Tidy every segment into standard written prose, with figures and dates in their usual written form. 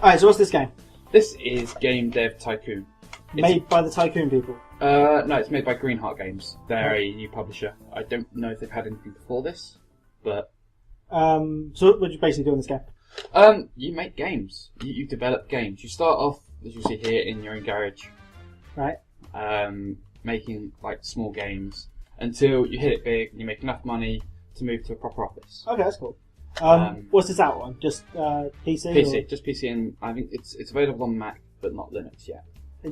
Alright, so what's this game? This is Dev Tycoon. Made by the Tycoon people? No, it's made by Greenheart Games. They're a new publisher. I don't know if they've had anything before this, but... So what do you basically do in this game? You make games. You develop games. You start off, as you see here, in your own garage. Right. Making, like, small games until you hit it big and you make enough money to move to a proper office. Okay, that's cool. What's this out on? Just PC? PC, just PC, and I think it's available on Mac, but not Linux yet.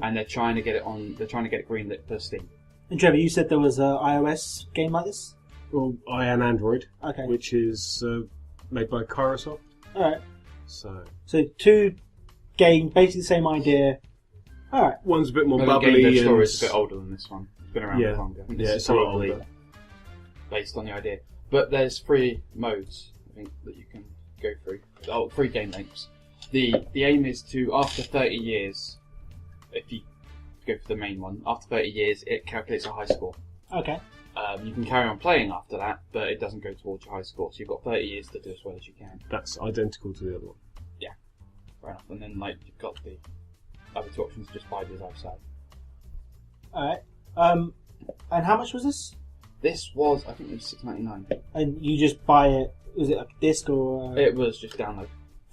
And they're trying to get it greenlit for Steam. And Trevor, you said there was an iOS game like this? Well, I am Android, okay, which is made by Kairosoft. Alright. So two games, basically the same idea. Alright. One's a bit more Maybe bubbly. The story is a bit older than this one. It's been around Yeah. longer. Yeah, This it's is a lot probably older. based on the idea. But there's 3 modes, I think, that you can go through. 3 game lengths. The aim is to, after 30 years, if you go for the main one, after 30 years it calculates a high score. Okay. You can carry on playing after that, but it doesn't go towards your high score, so you've got 30 years to do as well as you can. That's identical to the other one. Yeah, fair enough. And then, like, you've got the other 2 options, just 5 years outside. Alright. And how much was this? This was, I think it was $6.99. And you just buy it, was it like a disc or... It was just download.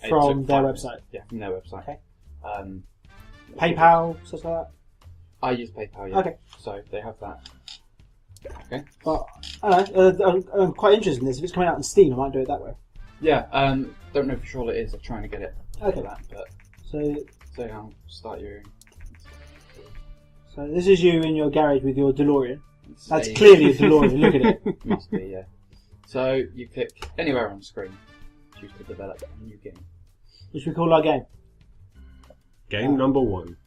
From their website? Yeah, from their website. Okay. Um, PayPal, stuff like that? I use PayPal, yeah. Okay. So they have that. Okay. But, I don't know, I'm quite interested in this. If it's coming out on Steam, I might do it that way. Yeah, don't know for sure what it is. I'm trying to get it for that, but... So I'll start your... So this is you in your garage with your DeLorean. That's clearly a DeLorean, look at it. Must be, yeah. So you click anywhere on screen, choose to develop a new game. Which we call our game. Game number 1.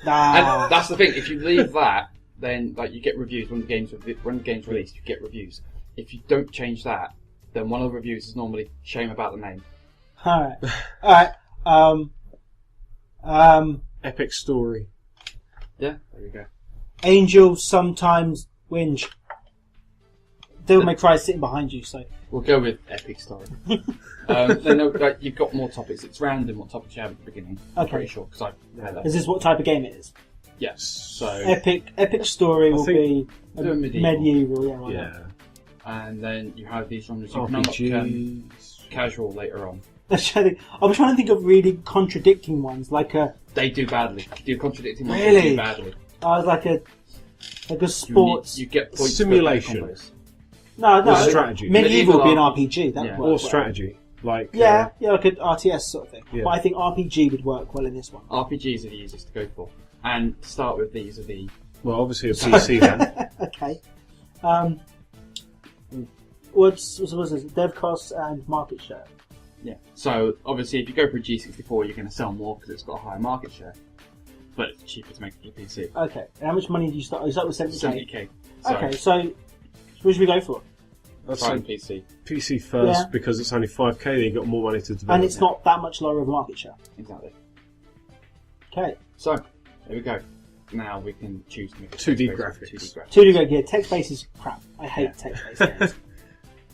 And that's the thing, if you leave that, then like you get reviews when the game's released, you get reviews. If you don't change that, then one of the reviews is normally shame about the name. Alright. Epic story. Yeah, there you go. Angels sometimes whinge. Devil May Cry is sitting behind you, so... We'll go with epic story. Then like, you've got more topics. It's random what topics you have at the beginning. I'm Okay. pretty sure, because I had that. Is this what type of game it is? Yes. So Epic story will be medieval, yeah. Right. Yeah. And then you have these genres. You can unlock casual later on. I'm trying to think of really contradicting ones, like a... They do badly. You do contradicting ones. Really? They do badly. Like a sports... You get points. Simulation. For combos. No. Or strategy. Medieval would be an RPG. That would work Or strategy. Like yeah, like an RTS sort of thing. Yeah. But I think RPG would work well in this one. RPGs are the easiest to go for. And to start with, these are the... Well, obviously a PC then. Okay. What's this? Dev costs and market share. Yeah. So, obviously, if you go for a G64, you're going to sell more because it's got a higher market share. But it's cheaper to make it for a PC. Okay. And how much money do you start? You start with 70k? 70k. Okay, so what should we go for? I'd Try say on PC. PC first Yeah. because it's only 5k, then you've got more money to develop. And it's not that much lower of a market share. Exactly. Okay. So, there we go. Now we can choose to make a 2D text-based graphics. 2D graphics. 2D go gear. Text-based is crap. I hate text-based games.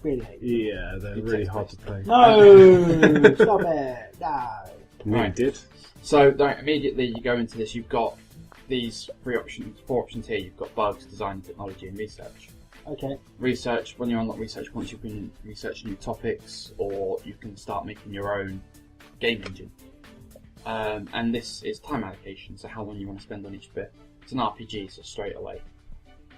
Really hate it. Yeah, they're really hard to play. No! Stop it! No. No, you did. So, then immediately you go into this, you've got these 4 options here. You've got bugs, design, technology, and research. Okay. Research, when you're on research points, you can research new topics, or you can start making your own game engine. And this is time allocation, so how long you want to spend on each bit. It's an RPG, so straight away.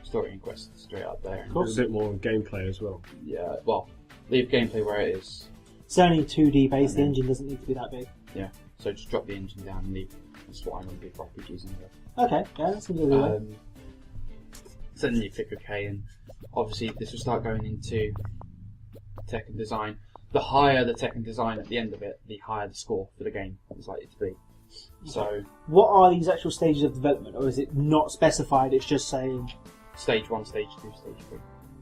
Story and quest straight up there. There's a bit more gameplay as well. Yeah, well, leave gameplay where it is. It's only 2D based, the engine doesn't need to be that big. Yeah, so just drop the engine down and leave. That's what I want to do for RPGs anyway. Okay, yeah, that's a good idea. So then you click OK, and obviously this will start going into tech and design. The higher the tech and design at the end of it, the higher the score for the game is likely to be. So, What are these actual stages of development, or is it not specified, it's just saying... stage 1, stage 2, stage 3.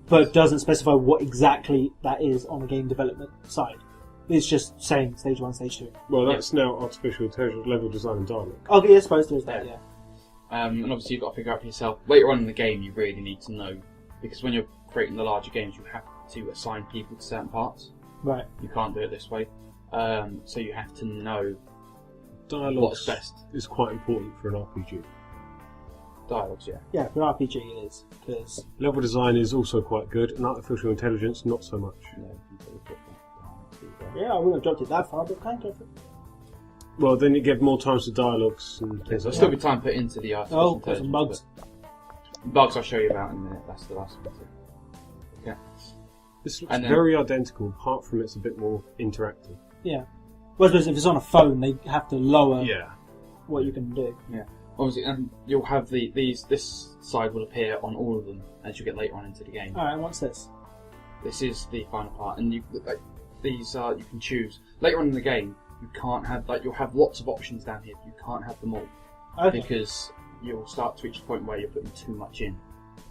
But it doesn't specify what exactly that is on the game development side. It's just saying stage 1, stage 2. Well, that's now artificial intelligence, level design and dialogue. Okay, I suppose there is that, yeah. And obviously you've got to figure out for yourself. Later on in the game, you really need to know, because when you're creating the larger games, you have to assign people to certain parts. Right. You can't do it this way. So you have to know dialogue what's best. is quite important for an RPG. Dialogues, yeah. Yeah, for RPG it is, because Level design is also quite good, and artificial intelligence not so much. Yeah, you can probably put that down. yeah, I wouldn't have dropped it that far, but can go for it. Well, then you get more time to dialogues and things There'll like still that. be time put into the artificial Oh, got some intelligence. bugs. but Bugs I'll show you about in a minute. That's the last one. Okay. This looks And then- very identical, apart from it's a bit more interactive. Yeah. Well, I suppose if it's on a phone, they have to lower Yeah. what you can do. Obviously, and you'll have this side will appear on all of them as you get later on into the game. Alright, what's this? This is the final part, and these are you can choose later on in the game. You can't have you'll have lots of options down here. You can't have them all Okay. because you'll start to reach the point where you're putting too much in,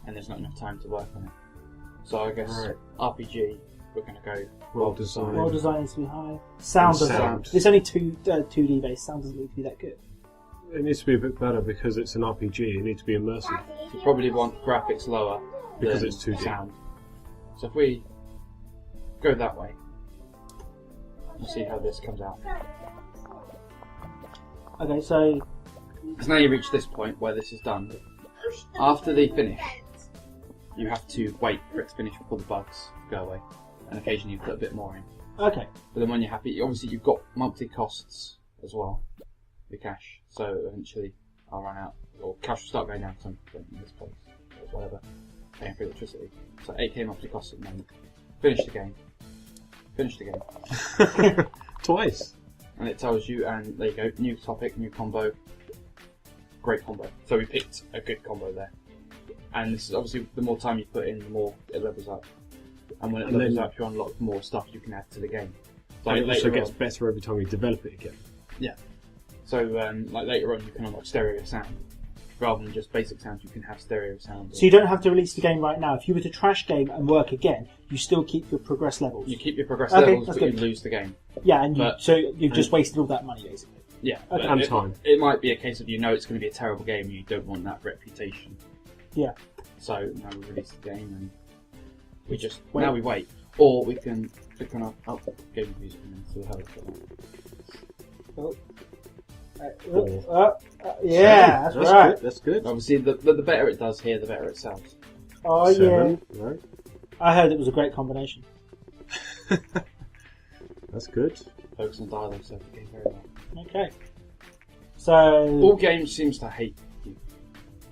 and there's not enough time to work on it. So I guess Right. RPG, we're going to go Well designed. World design needs to be high. Sound doesn't. Sound. It's only 2D based. Sound doesn't need to be that good. It needs to be a bit better because it's an RPG. It needs to be immersive. You probably want graphics lower Because than it's 2D. sound. So if we go that way, we'll see how this comes out. Okay, so Because now you reach this point where this is done. After they finish, you have to wait for it to finish before the bugs go away, and occasionally you put a bit more in. okay, But then when you're happy, obviously you've got monthly costs as well, the cash. So eventually I'll run out, or cash will start going down because I'm in this place, or whatever, paying for electricity. So 8k monthly costs at the moment. Finish the game. Finish the game. Twice. And it tells you, and there you go, new topic, new combo. Great combo. So we picked a good combo there. And this is obviously, the more time you put in, the more it levels up. And when it And levels then- up, you unlock more stuff you can add to the game. So And it also later gets on- better every time you develop it again. So like later on, you can unlock stereo sound. Rather than just basic sound, you can have stereo sound. so you don't have to release the game right now. If you were to trash game and work again, you still keep your progress levels. You keep your progress Okay, levels, that's but you good. lose the game. Yeah, and But- so you've just wasted all that money basically. Yeah, Okay. but And time. It might be a case of it's going to be a terrible game and you don't want that reputation. Yeah. So now we release the game and we just Wait. now we wait, or we can click on our game music and then we'll have a look at that. Yeah, that's right. Good. That's good. Obviously, the better it does here, the better it sells. Oh yeah, 7. Right. I heard it was a great combination. That's good. Focus on dialogue, so the game very well. Okay, so All games seems to hate you.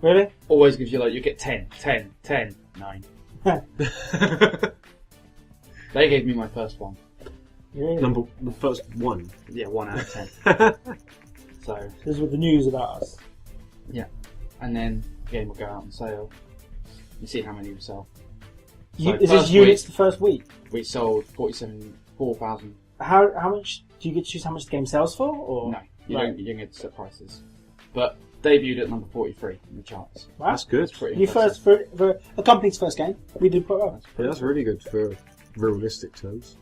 really, Always gives you you get 10, 10, 10, 9. They gave me my first one. really? The first one. Yeah, 1 out of 10. So, This is what the news about us. and then the game will go out on sale. You see how many we sell. So Is this first units week, the first week? we sold 4,000. How much do you get to choose how much the game sells for? Or No, you Right. don't get set prices. But debuted at number 43 in the charts. wow, That's good. That's pretty you impressive. first for a company's first game. We did quite well. Yeah, that's really good for realistic terms.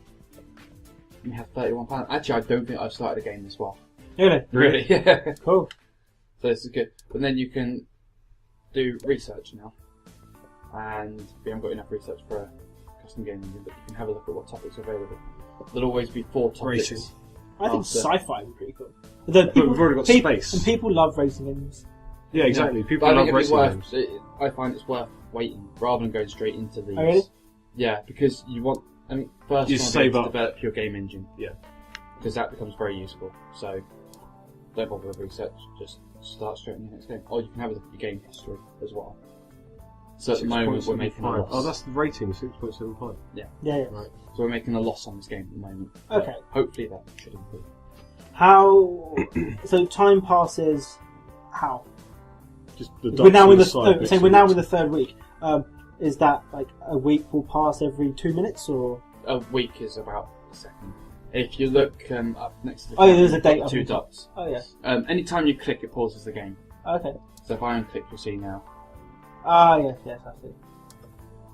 We have £31. Actually, I don't think I've started a game this well. Really, Really? Yeah. cool. So this is good. But then you can do research now. And we haven't got enough research for a custom game engine, but you can have a look at what topics are available. There'll always be 4 topics. Racing. I think After- sci-fi would be pretty cool. But we've already got space. and people love racing games. Yeah, exactly. People But I love think it'd be racing worth, games. I find it's worth waiting rather than going straight into these. Oh, really? Yeah, because you want, first You you want save to up. develop your game engine. Yeah. Because that becomes very useful. So don't bother with research, just start straight in the next game. Or you can have a look at your game history as well. So at the moment we're making a 6.75. loss. Oh, that's the rating, 6.75. Yeah. Right. So we're making a loss on this game at the moment. Okay. Hopefully that should improve. How? So time passes. How? Just the We're now in the side bits we're of now it. in the third week. Is that like a week will pass every 2 minutes or? A week is about a second. If you look up next to the Oh, yeah, camera, there's a you've got date up two on top. dots. Oh yeah. Anytime you click, it pauses the game. Okay. So if I unclick, you'll see now. Ah yes, yes, I see.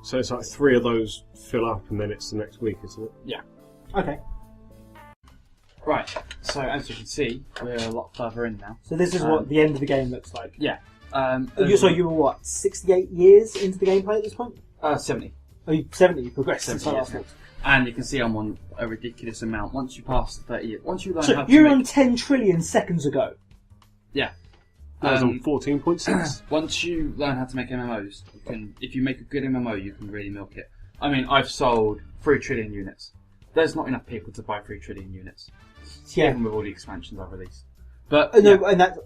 So it's like 3 of those fill up and then it's the next week, isn't it? Okay. Right, so as you can see, we're a lot further in now. So this is what the end of the game looks like. Yeah. So you were what, 68 years into the gameplay at this point? 70. Oh, 70, you progressed 70 since I years last now. looked. And you can see I'm on a ridiculous amount. Once you pass the 30 years, once you learn So how to you're make... on 10 trillion seconds ago. Yeah. That was on 14.6. Once you learn how to make MMOs, you can, if you make a good MMO, you can really milk it. I mean, I've sold 3 trillion units. There's not enough people to buy 3 trillion units, Yeah. even with all the expansions I've released. But No, yeah, and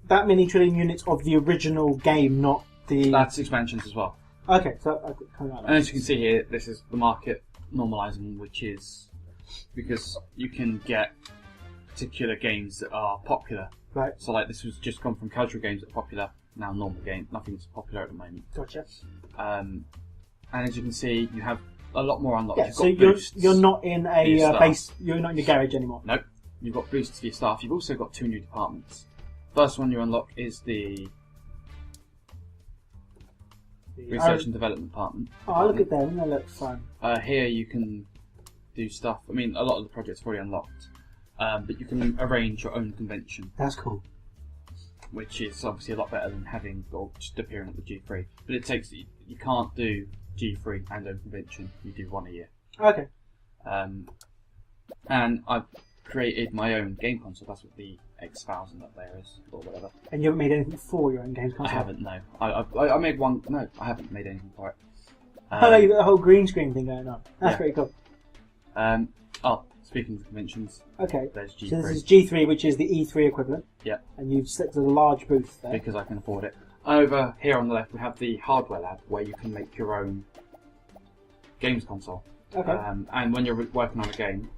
that many trillion units of the original game, not the... that's expansions as well. Okay, so I kind of like And as you can see here, this is the market normalizing, which is because you can get particular games that are popular. Right, So like this was just gone from casual games that are popular, now normal games. Nothing's popular at the moment. gotcha. And as you can see, you have a lot more unlocked. Yeah, You've so got you're boosts. not in for a your staff. base. You're not in your garage anymore. Nope. You've got boosts for your staff. You've also got 2 new departments. First one you unlock is the research and development department. Oh, look at them. They look fun. Here you can do stuff. I mean, a lot of the projects are already unlocked, but you can arrange your own convention, That's cool. which is obviously a lot better than having or just appearing at the G3. But it takes you can't do G3 and own convention. You do one a year. Okay. And I've created my own game console. That's what the X1000 up there is, or whatever. And you haven't made anything for your own games console? I haven't. No, I made one. No, I haven't made anything for it. Oh, no, you've got a whole green screen thing going on. That's Yeah. pretty cool. Speaking of conventions, Okay. there's G3 So this is G3, which is the E3 equivalent. Yeah. And you've selected a large booth there. because I can afford it. Over here on the left, we have the hardware lab where you can make your own games console. Okay. And when you're working on a game,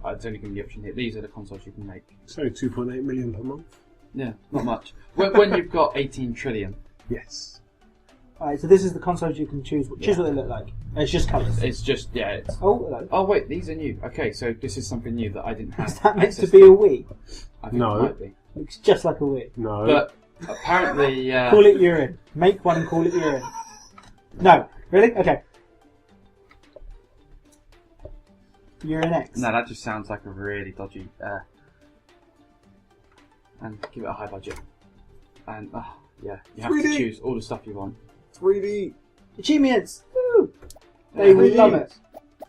it's only given the option here. These are the consoles you can make. It's only 2.8 million per month. Yeah, not much. when you've got 18 trillion, Yes. Alright, so this is the consoles you can choose. Choose what they look like. And it's just colours. it's just It's, Oh, hello. oh wait, these are new. Okay, so this is something new that I didn't have. Is that meant to access be a Wii? I think No. it might be. Looks just like a Wii. No. But apparently, Call it urine. Make one and call it urine. No. Really? Okay. Urine X. no, that just sounds like a really dodgy. And give it a high budget. And yeah, you have to 3D. choose all the stuff you want. 3D. Achievements! Woo! They would love it.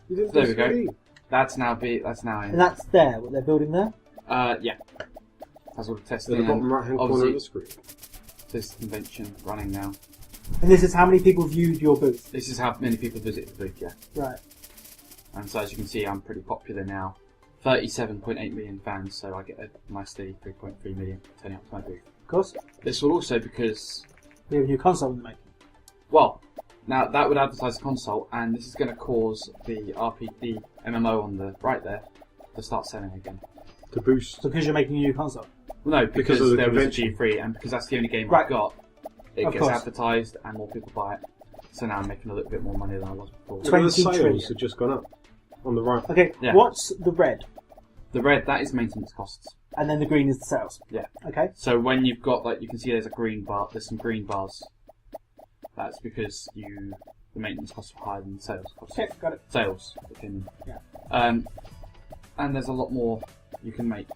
You didn't There do we go. 3D. That's now in. And that's there, what they're building there. Yeah. That's all the testing. At the bottom and right hand corner of the obviously, screen. this convention running now. And this is how many people viewed your booth. This is how many people visit the booth, yeah. Right. And so as you can see, I'm pretty popular now. 37.8 million fans, so I get a nice steady 3.3 million turning up to my booth. Of course. This will also because, We have a new console in the making. well, now that would advertise the console, and this is going to cause the RPG MMO on the right there to start selling again. To boost. So because you're making a new console. Well, no, because of the there was a convention. G3, and because that's the only game Right. I've got, it Of gets course. advertised and more people buy it. So now I'm making a little bit more money than I was before. Look at the 20 sales trillion. have just gone up. On the right. Okay, Yeah. what's the red? The red, that is maintenance costs. And then the green is the sales. Yeah. Okay. So when you've got, like, you can see there's a green bar, there's some green bars. That's because the maintenance costs are higher than the sales costs. Okay, got it. Sales, opinion. Yeah. And there's a lot more you can make.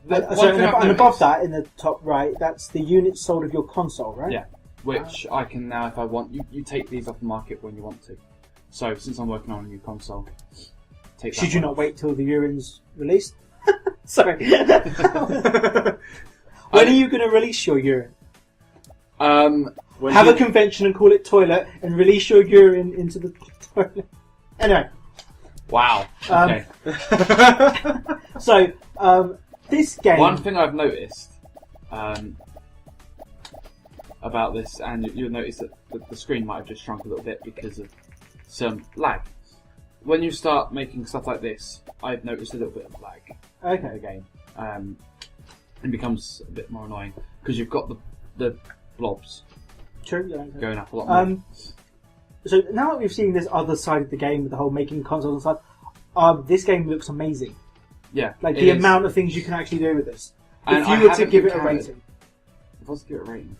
And, One so thing I've and above noticed- that, in the top right, that's the units sold of your console, right? Yeah. Which I can now, if I want, you take these off the market when you want to. So since I'm working on a new console, take that Should you one not off. wait till the urine's released? Sorry. When are you going to release your urine? When Have did- a convention and call it toilet and release your urine into the toilet. Anyway, Wow. Um, Okay. so this game. One thing I've noticed about this, and you'll notice that the screen might have just shrunk a little bit because of some lag. When you start making stuff like this, I've noticed a little bit of lag in the Okay. game. It becomes a bit more annoying because you've got the blobs True. Yeah, okay. going up a lot more. So now that we've seen this other side of the game with the whole making consoles and stuff, this game looks amazing. Yeah, Like it the is. amount of things you can actually do with this. And If I you were to haven't give it a encountered- rating, If I was to give it a rating,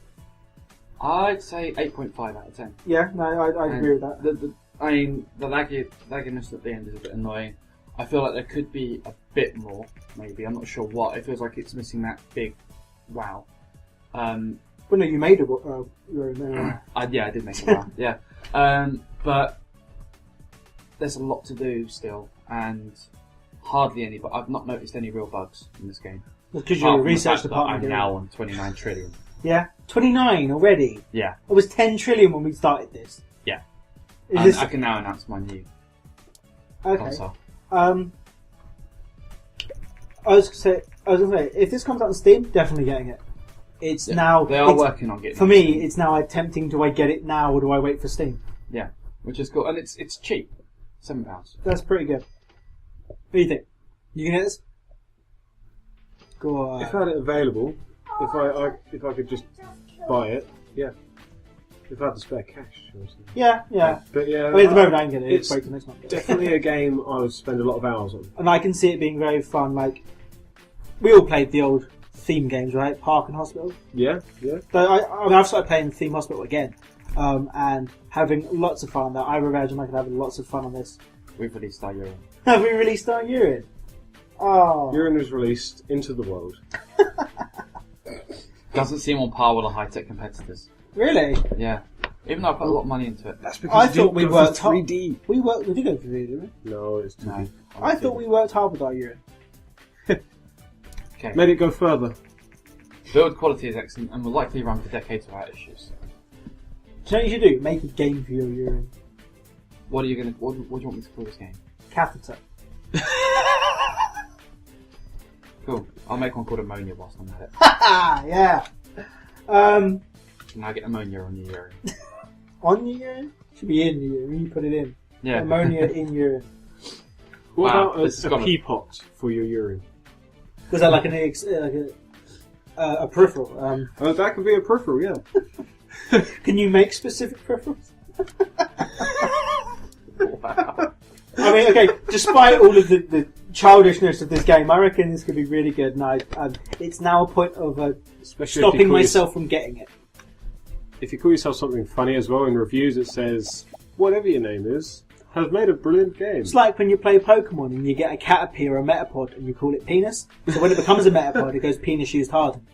I'd say 8.5 out of 10. yeah, no, I agree with that. I mean, the lagginess at the end is a bit annoying. I feel like there could be a bit more, maybe. I'm not sure what. It feels like it's missing that big wow. But no, you made your own. Yeah, I did make it wow. Yeah. But But there's a lot to do still, and hardly any. But I've not noticed any real bugs in this game. Because you're a research I'm department. now on 29 trillion. Yeah, 29 already. Yeah. It was 10 trillion when we started this. Yeah. Is And this I can now announce my new okay? console. I was gonna say, if this comes out on Steam, definitely getting it. It's Yeah, now. They are working on getting For it. me, it's now attempting. Do I get it now, or do I wait for Steam? Yeah, which is cool, and it's cheap, £7. That's pretty good. What do you think? You can get this? Go on. If I had it available, if I could just buy it, yeah. If I had the spare cash, obviously. Yeah. But yeah, I mean, at the moment, I can get it. it's Wait till next month. definitely a game I would spend a lot of hours on. And I can see it being very fun. Like, we all played the old theme games, right? Park and Hospital. Yeah. So I mean, I've started playing Theme Hospital again, and having lots of fun. I would imagine I could have lots of fun on this. We've released our Euro. Have we released our urine? Oh. Urine was released into the world. Doesn't seem on par with the high-tech competitors. Really? Yeah. Even though I put a lot of money into it. That's I thought we worked hard. 3D. We did go for 3D, didn't we? No, it's 2D. No. I thought we worked hard with our urine. Okay. Made it go further. Build quality is excellent and will likely run for decades without issues. Do you know what you should do? Make a game for your urine. What do you want me to call this game? Catheter. Cool. I'll make one called Ammonia whilst I'm at it. Haha, yeah. Now get ammonia on your urine. On your urine? Should be in your urine. You put it in. Yeah. Ammonia in urine. What Wow, about this is a gonna- pea pot for your urine? Was that like a peripheral? Oh, that could be a peripheral, yeah. Can you make specific peripherals? Wow. I mean, okay, despite all of the childishness of this game, I reckon this could be really good, and it's now a point of Especially if stopping you call myself from getting it. If you call yourself something funny as well in reviews, it says, whatever your name is, has made a brilliant game. It's like when you play Pokemon and you get a Caterpie or a Metapod and you call it Penis. So when it becomes a Metapod, it goes Penis used hardened.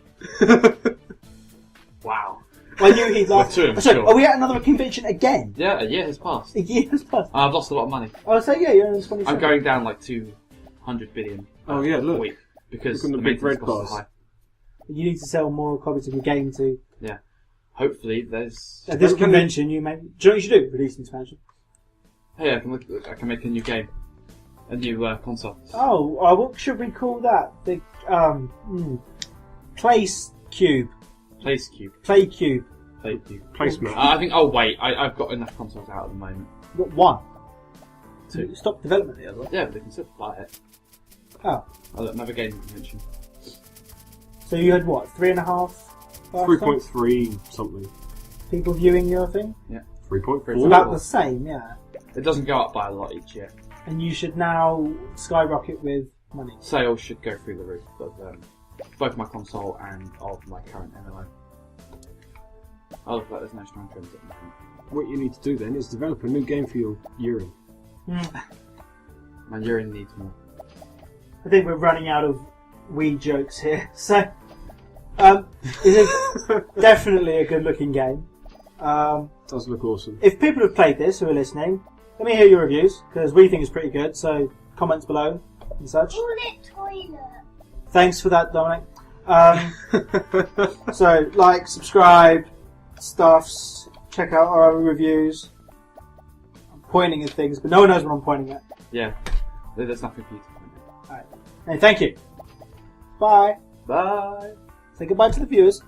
Wow. I knew he'd laugh. We're too So, immature. are we at another convention again? Yeah, a year has passed. A year has passed. I've lost a lot of money. I was saying, yeah, you're in 27. I'm going down like 200 billion Oh, yeah, a look. week because Look the on the big maintenance red costs are bars. high. You need to sell more copies of your game to. Yeah. Hopefully there's... At this Don't- convention, you may. Do you know what you should do? Release an expansion. Hey, I can make a new game. A new console. Oh, what should we call that? The Place Cube. Place Cube. Play Cube. Play Cube. Placement. I think, oh wait, I've got enough consoles out at the moment. What, one? 2. Stop development the other one. Yeah, but they can still buy it. Oh. Another gaming convention. So you had what? 3.5? last time? 3.3 something. People viewing your thing? 3.4. It's about the same, yeah. It doesn't go up by a lot each year. And you should now skyrocket with money. Sales should go through the roof of both my console and of my current MMO. Oh, look, there's no strong trends at the moment. What you need to do then is develop a new game for your urine. My urine needs more. I think we're running out of weed jokes here. So, it's definitely a good looking game. Does look awesome. If people have played this who are listening, let me hear your reviews, because we think it's pretty good, so comments below and such. Toilet, toilet. Thanks for that, Dominic. So, like, subscribe, stuffs, check out our other reviews. I'm pointing at things, but no one knows what I'm pointing at. Yeah, there's nothing for you to point at. Alright. And thank you. Bye. Bye! Say goodbye to the viewers.